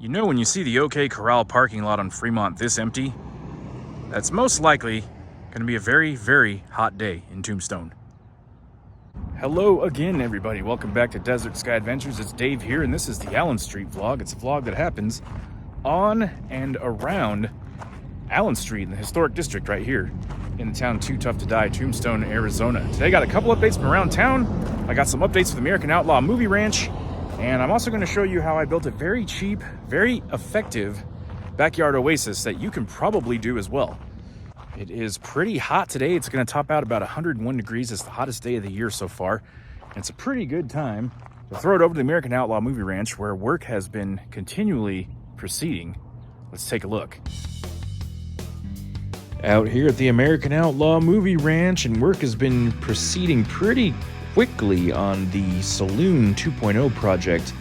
You know, when you see the OK Corral parking lot on Fremont this empty, that's most likely going to be a very, very hot day in Tombstone. Hello again, everybody. Welcome back to Desert Sky Adventures. It's Dave here, and this is the Allen Street vlog. It's a vlog that happens on and around Allen Street in the historic district right here in the town Too Tough to Die, Tombstone, Arizona. Today I got a couple updates from around town. I got some updates for the American Outlaw Movie Ranch, and I'm also going to show you how I built a very cheap, very effective backyard oasis that you can probably do as well. It is pretty hot today. It's going to top out about 101 degrees. It's the hottest day of the year so far. And it's a pretty good time to throw it over to the American Outlaw Movie Ranch, where work has been continually proceeding. Let's take a look. Out here at the American Outlaw Movie Ranch, and work has been proceeding pretty quickly on the Saloon 2.0 project,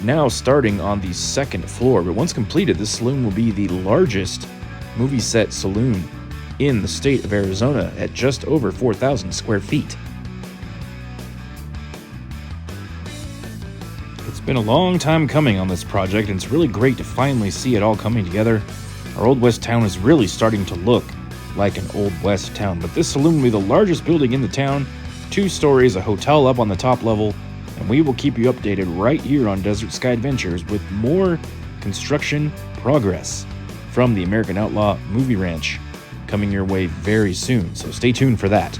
now starting on the second floor. But once completed, this saloon will be the largest movie set saloon in the state of Arizona at just over 4,000 square feet. It's been a long time coming on this project, and it's really great to finally see it all coming together. Our Old West town is really starting to look like an Old West town, but this saloon will be the largest building in the town, 2 stories, a hotel up on the top level, and we will keep you updated right here on Desert Sky Adventures with more construction progress from the American Outlaw Movie Ranch coming your way very soon, so stay tuned for that.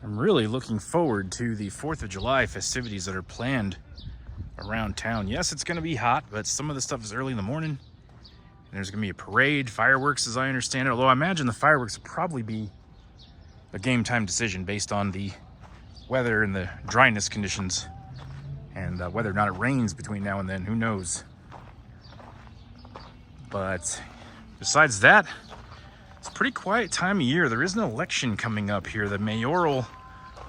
I'm really looking forward to the 4th of July festivities that are planned around town. Yes, it's going to be hot, but some of the stuff is early in the morning. And there's going to be a parade, fireworks as I understand it, although I imagine the fireworks will probably be a game time decision based on the weather and the dryness conditions, and whether or not it rains between now and then, who knows. But besides that, it's a pretty quiet time of year. There is an election coming up here, the mayoral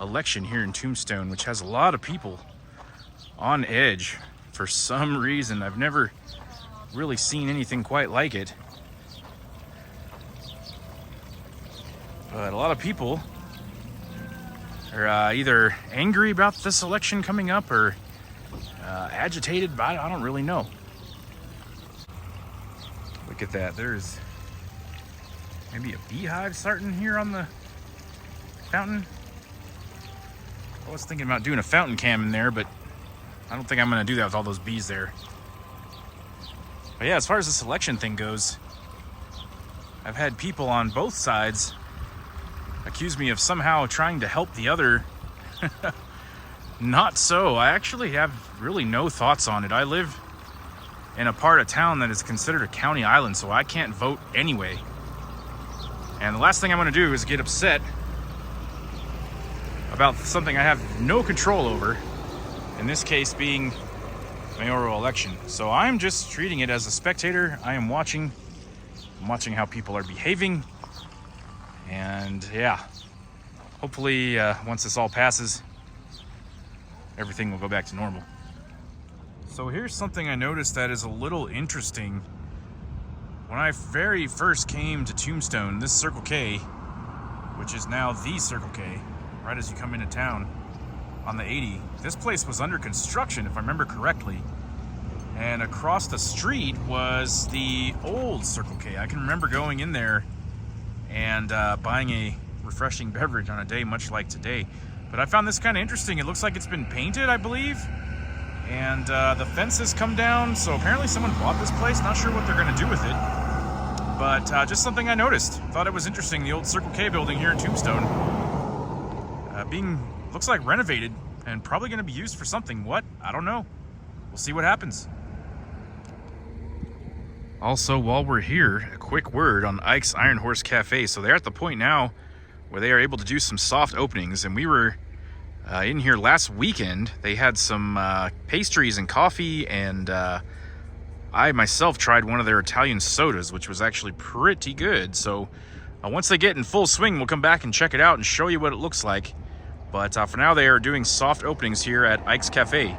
election here in Tombstone, which has a lot of people on edge for some reason. I've never really seen anything quite like it. But a lot of people are either angry about this election coming up or agitated by it. I don't really know. Look at that. There's maybe a beehive starting here on the fountain. I was thinking about doing a fountain cam in there, but I don't think I'm going to do that with all those bees there. But yeah, as far as this election thing goes, I've had people on both sides accuse me of somehow trying to help the other. Not so. I actually have really no thoughts on it. I live in a part of town that is considered a county island, so I can't vote anyway. And the last thing I'm going to do is get upset about something I have no control over, in this case being mayoral election. So I'm just treating it as a spectator. I'm watching how people are behaving, and yeah, hopefully once this all passes, everything will go back to normal. So here's something I noticed that is a little interesting. When I very first came to Tombstone, this Circle K, which is now the Circle K, right as you come into town on the 80, this place was under construction, if I remember correctly. And across the street was the old Circle K. I can remember going in there and buying a refreshing beverage on a day much like today. But I found this kind of interesting. It looks like it's been painted, I believe. And the fence has come down, so apparently someone bought this place. Not sure what they're going to do with it. But just something I noticed. Thought it was interesting. The old Circle K building here in Tombstone looks like renovated and probably going to be used for something. What? I don't know. We'll see what happens. Also, while we're here, a quick word on Ike's Iron Horse Cafe. So they're at the point now where they are able to do some soft openings, and we were In here last weekend, they had some pastries and coffee, and I myself tried one of their Italian sodas, which was actually pretty good. So once they get in full swing, we'll come back and check it out and show you what it looks like. But for now, they are doing soft openings here at Ike's Cafe,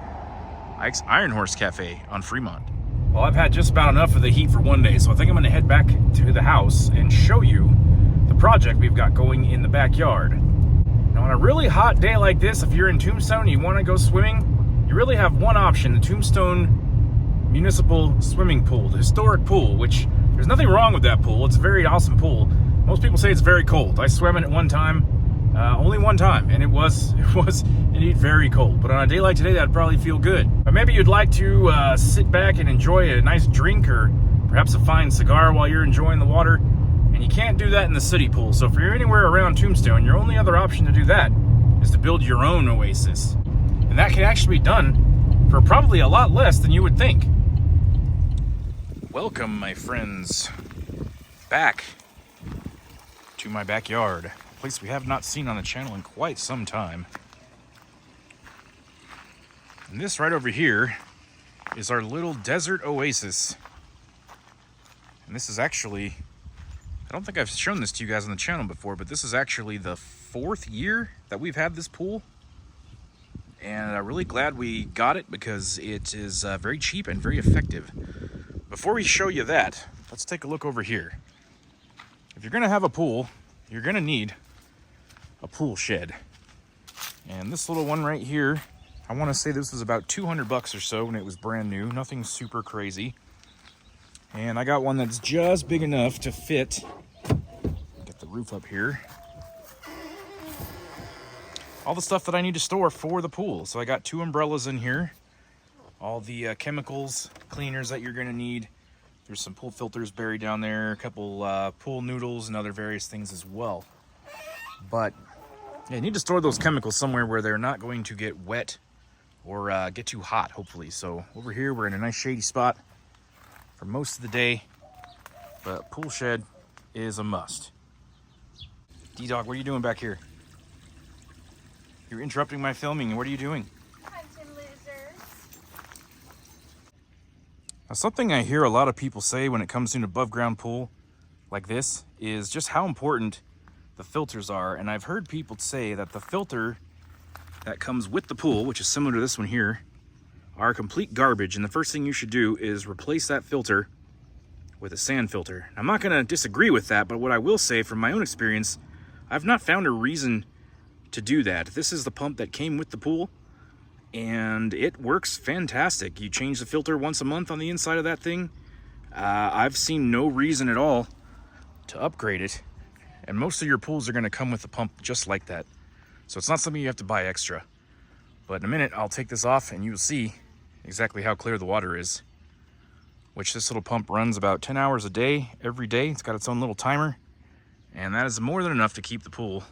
Ike's Iron Horse Cafe on Fremont. Well, I've had just about enough of the heat for one day, so I think I'm going to head back to the house and show you the project we've got going in the backyard. Now, on a really hot day like this, if you're in Tombstone and you want to go swimming, you really have one option: the Tombstone municipal swimming pool, the historic pool, which there's nothing wrong with that pool. It's a very awesome pool. Most people say it's very cold. I swam in it one time, only one time, and it was indeed very cold. But on a day like today, that'd probably feel good. But maybe you'd like to sit back and enjoy a nice drink or perhaps a fine cigar while you're enjoying the water. And you can't do that in the city pool. So if you're anywhere around Tombstone, your only other option to do that is to build your own Oasis. And that can actually be done for probably a lot less than you would think. Welcome, my friends, back to my backyard. A place we have not seen on the channel in quite some time. And this right over here is our little desert oasis. And this is actually, I don't think I've shown this to you guys on the channel before, but this is actually the 4th year that we've had this pool. And I'm really glad we got it because it is very cheap and very effective. Before we show you that, let's take a look over here. If you're gonna have a pool, you're gonna need a pool shed. And this little one right here, I wanna say this was about 200 bucks or so when it was brand new, nothing super crazy. And I got one that's just big enough to fit, get the roof up here, all the stuff that I need to store for the pool. So I got 2 umbrellas in here, all the chemicals, cleaners that you're gonna need. There's some pool filters buried down there, a couple pool noodles and other various things as well. But yeah, you need to store those chemicals somewhere where they're not going to get wet or get too hot, hopefully. So over here, we're in a nice shady spot for most of the day, but pool shed is a must. D-Dog, what are you doing back here? You're interrupting my filming. What are you doing? Hunting losers. Now, something I hear a lot of people say when it comes to an above ground pool like this is just how important the filters are. And I've heard people say that the filter that comes with the pool, which is similar to this one here, are complete garbage. And the first thing you should do is replace that filter with a sand filter. I'm not gonna disagree with that, but what I will say from my own experience, I've not found a reason to do that. This is the pump that came with the pool, and it works fantastic. You change the filter once a month on the inside of that thing. I've seen no reason at all to upgrade it, and most of your pools are going to come with a pump just like that, so it's not something you have to buy extra. But in a minute I'll take this off and you will see exactly how clear the water is, which this little pump runs about 10 hours a day every day. It's got its own little timer, and that is more than enough to keep the pool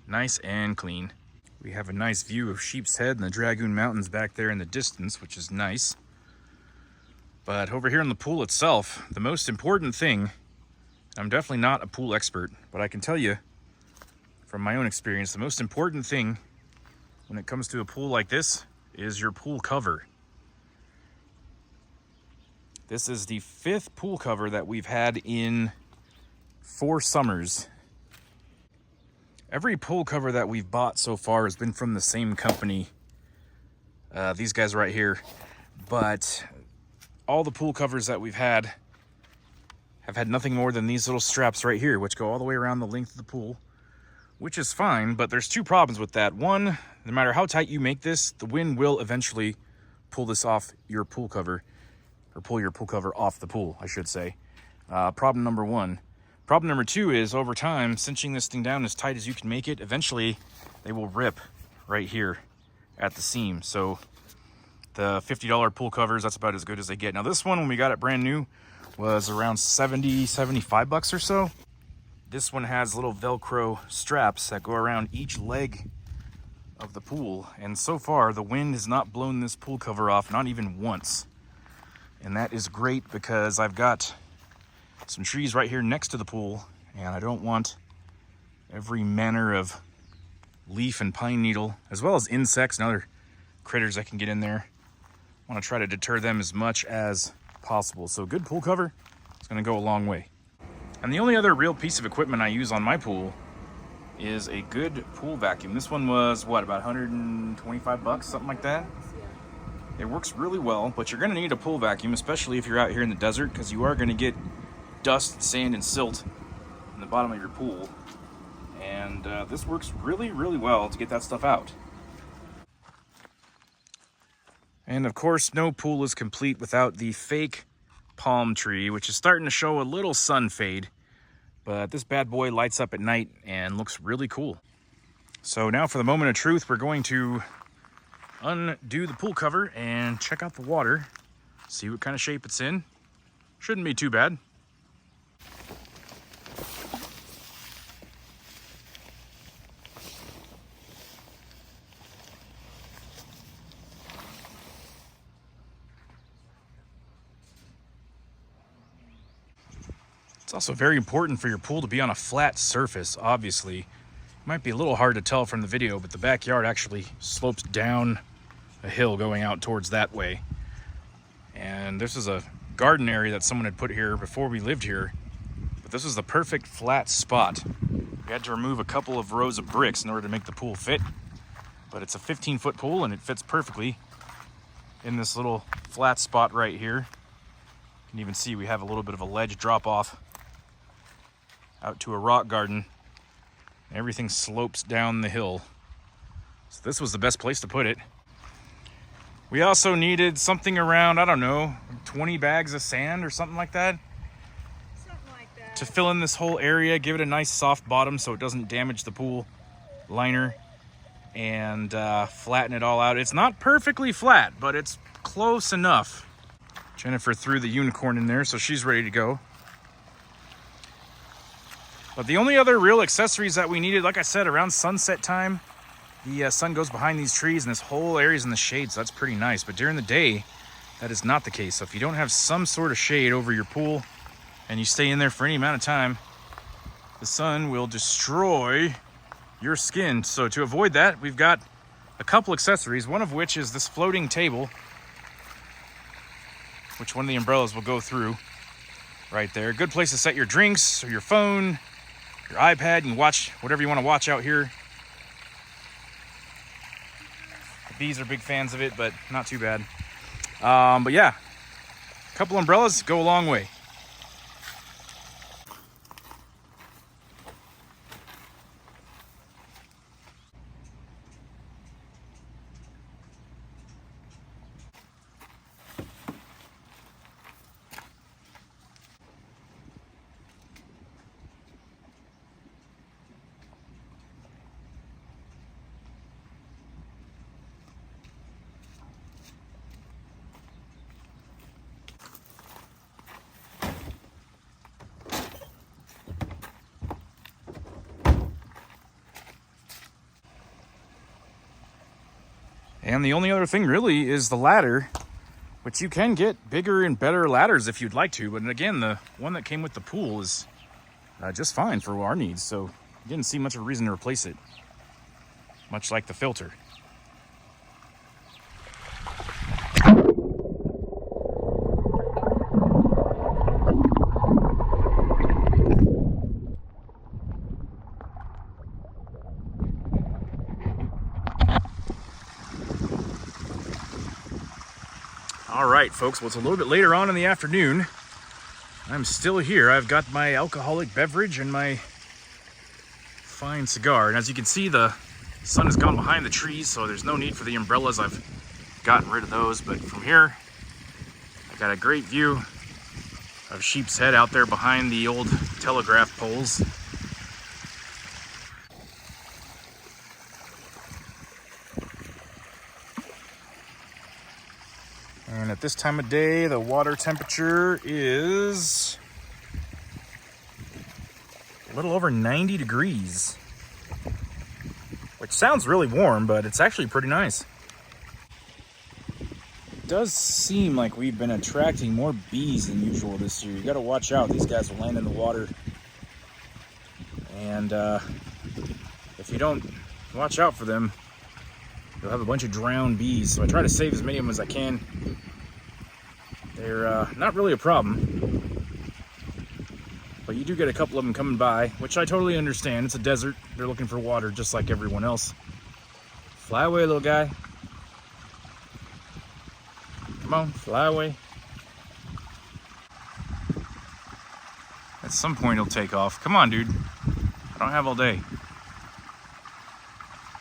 nice and clean. We have a nice view of Sheep's Head and the Dragoon Mountains back there in the distance, which is nice. But over here in the pool itself, the most important thing, I'm definitely not a pool expert, but I can tell you from my own experience, the most important thing when it comes to a pool like this is your pool cover. This is the 5th pool cover that we've had in 4 summers. Every pool cover that we've bought so far has been from the same company, these guys right here. But all the pool covers that we've had have had nothing more than these little straps right here, which go all the way around the length of the pool, which is fine, but there's 2 problems with that. One, no matter how tight you make this, the wind will eventually pull this off your pool cover, or pull your pool cover off the pool, I should say. Problem number 1. Problem number 2 is, over time, cinching this thing down as tight as you can make it, eventually they will rip right here at the seam. So the $50 pool covers, that's about as good as they get. Now this one, when we got it brand new, was around 75 bucks or so. This one has little Velcro straps that go around each leg of the pool. And so far, the wind has not blown this pool cover off, not even once. And that is great because I've got some trees right here next to the pool, and I don't want every manner of leaf and pine needle, as well as insects and other critters that can get in there. I want to try to deter them as much as possible. So good pool cover is going to go a long way. And the only other real piece of equipment I use on my pool is a good pool vacuum. This one was, what, about 125 bucks, something like that? It works really well, but you're going to need a pool vacuum, especially if you're out here in the desert, because you are going to get dust, sand, and silt in the bottom of your pool. And this works really, really well to get that stuff out. And of course, no pool is complete without the fake palm tree, which is starting to show a little sun fade. But this bad boy lights up at night and looks really cool. So now for the moment of truth, we're going to undo the pool cover and check out the water, see what kind of shape it's in. Shouldn't be too bad. It's also very important for your pool to be on a flat surface, obviously. It might be a little hard to tell from the video, but the backyard actually slopes down a hill going out towards that way. And this is a garden area that someone had put here before we lived here, but this is the perfect flat spot. We had to remove a couple of rows of bricks in order to make the pool fit, but it's a 15-foot pool and it fits perfectly in this little flat spot right here. You can even see we have a little bit of a ledge drop off out to a rock garden. Everything slopes down the hill. So this was the best place to put it. We also needed something around, I don't know, 20 bags of sand or something like that. Something like that. To fill in this whole area, give it a nice soft bottom so it doesn't damage the pool liner, and flatten it all out. It's not perfectly flat, but it's close enough. Jennifer threw the unicorn in there, so she's ready to go. But the only other real accessories that we needed, like I said, around sunset time, the sun goes behind these trees and this whole area is in the shade, so that's pretty nice. But during the day, that is not the case. So if you don't have some sort of shade over your pool and you stay in there for any amount of time, the sun will destroy your skin. So to avoid that, we've got a couple accessories, one of which is this floating table, which one of the umbrellas will go through right there. Good place to set your drinks or your phone, your iPad. You can watch whatever you want to watch out here. The bees are big fans of it, but not too bad. But yeah, a couple umbrellas go a long way. And the only other thing really is the ladder, which you can get bigger and better ladders if you'd like to. But again, the one that came with the pool is just fine for our needs. So I didn't see much of a reason to replace it, much like the filter. All right, folks, well, it's a little bit later on in the afternoon. I'm still here. I've got my alcoholic beverage and my fine cigar. And as you can see, the sun has gone behind the trees, so there's no need for the umbrellas. I've gotten rid of those. But from here, I got a great view of Sheep's Head out there behind the old telegraph poles. And at this time of day, the water temperature is a little over 90 degrees, which sounds really warm, but it's actually pretty nice. It does seem like we've been attracting more bees than usual this year. You got to watch out. These guys will land in the water. And if you don't watch out for them. You'll have a bunch of drowned bees, so I try to save as many of them as I can. They're not really a problem, but you do get a couple of them coming by, which I totally understand. It's a desert. They're looking for water just like everyone else. Fly away, little guy. Come on, fly away. At some point he'll take off. Come on, dude. I don't have all day.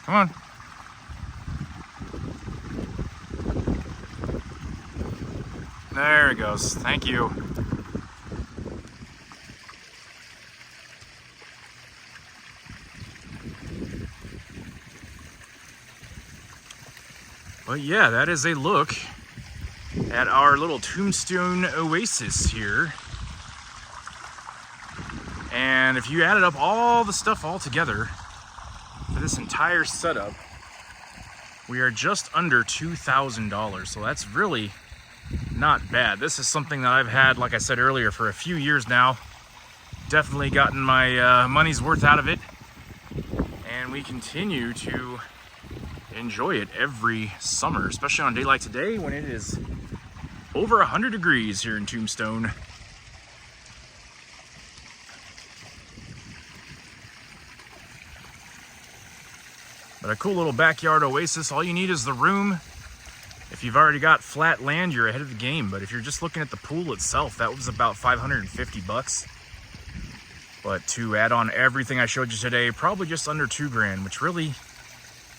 Come on. There it goes. Thank you. But yeah, that is a look at our little Tombstone Oasis here. And if you added up all the stuff all together for this entire setup, we are just under $2,000. So that's really not bad. This is something that I've had, like I said earlier, for a few years now. Definitely gotten my money's worth out of it. And we continue to enjoy it every summer, especially on a day like today when it is over 100 degrees here in Tombstone. But a cool little backyard oasis. All you need is the room. If you've already got flat land, you're ahead of the game. But if you're just looking at the pool itself, that was about 550 bucks. But to add on everything I showed you today, probably just under $2,000, which really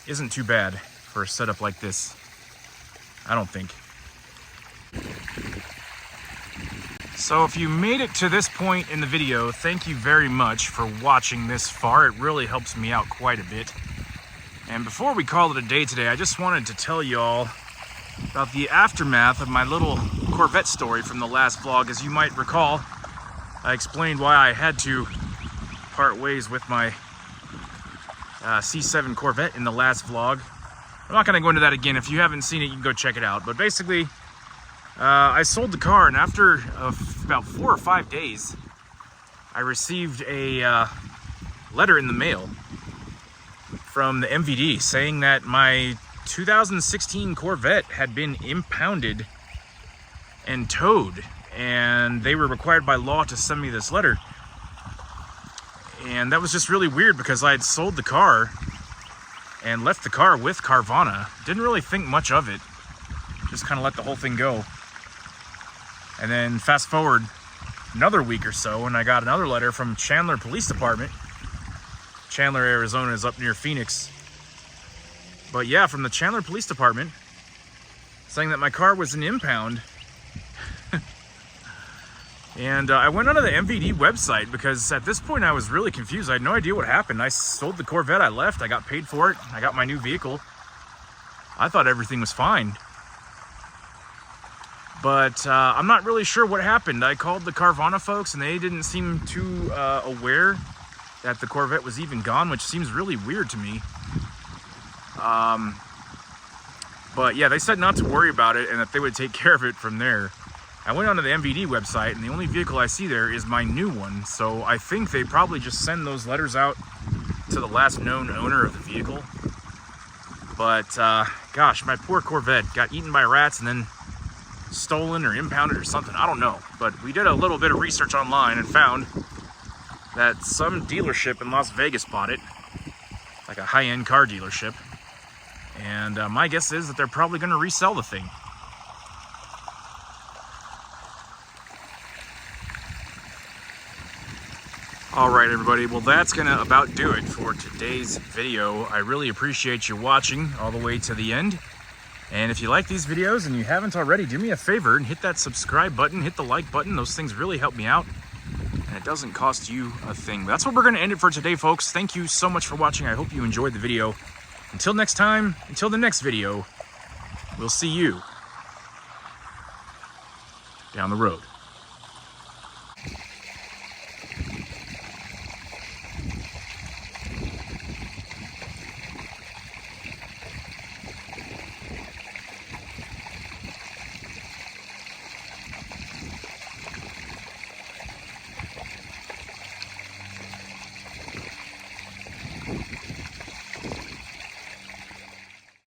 isn't too bad for a setup like this, I don't think. So if you made it to this point in the video, thank you very much for watching this far. It really helps me out quite a bit. And before we call it a day today, I just wanted to tell you all about the aftermath of my little Corvette story from the last vlog. As you might recall, I explained why I had to part ways with my C7 Corvette in the last vlog. I'm not going to go into that again. If you haven't seen it, you can go check it out. But basically, I sold the car, and after about 4 or 5 days, I received a letter in the mail from the MVD saying that my 2016 Corvette had been impounded and towed, and they were required by law to send me this letter. And that was just really weird because I had sold the car and left the car with Carvana. Didn't really think much of it, just kind of let the whole thing go. And then fast forward another week or so, and I got another letter from Chandler Police Department. Chandler, Arizona is up near Phoenix. But yeah, from the Chandler Police Department, saying that my car was an impound. And I went onto the MVD website because at this point I was really confused. I had no idea what happened. I sold the Corvette, I left, I got paid for it, I got my new vehicle. I thought everything was fine. But I'm not really sure what happened. I called the Carvana folks and they didn't seem too aware that the Corvette was even gone, which seems really weird to me. But yeah, they said not to worry about it and that they would take care of it from there. I went onto the MVD website and the only vehicle I see there is my new one. So I think they probably just send those letters out to the last known owner of the vehicle. But gosh, my poor Corvette got eaten by rats and then stolen or impounded or something. I don't know. But we did a little bit of research online and found that some dealership in Las Vegas bought it, like a high-end car dealership. And my guess is that they're probably going to resell the thing. All right, everybody. Well, that's going to about do it for today's video. I really appreciate you watching all the way to the end. And if you like these videos and you haven't already, do me a favor and hit that subscribe button, hit the like button. Those things really help me out. And it doesn't cost you a thing. That's what we're going to end it for today, folks. Thank you so much for watching. I hope you enjoyed the video. Until next time, until the next video, we'll see you down the road.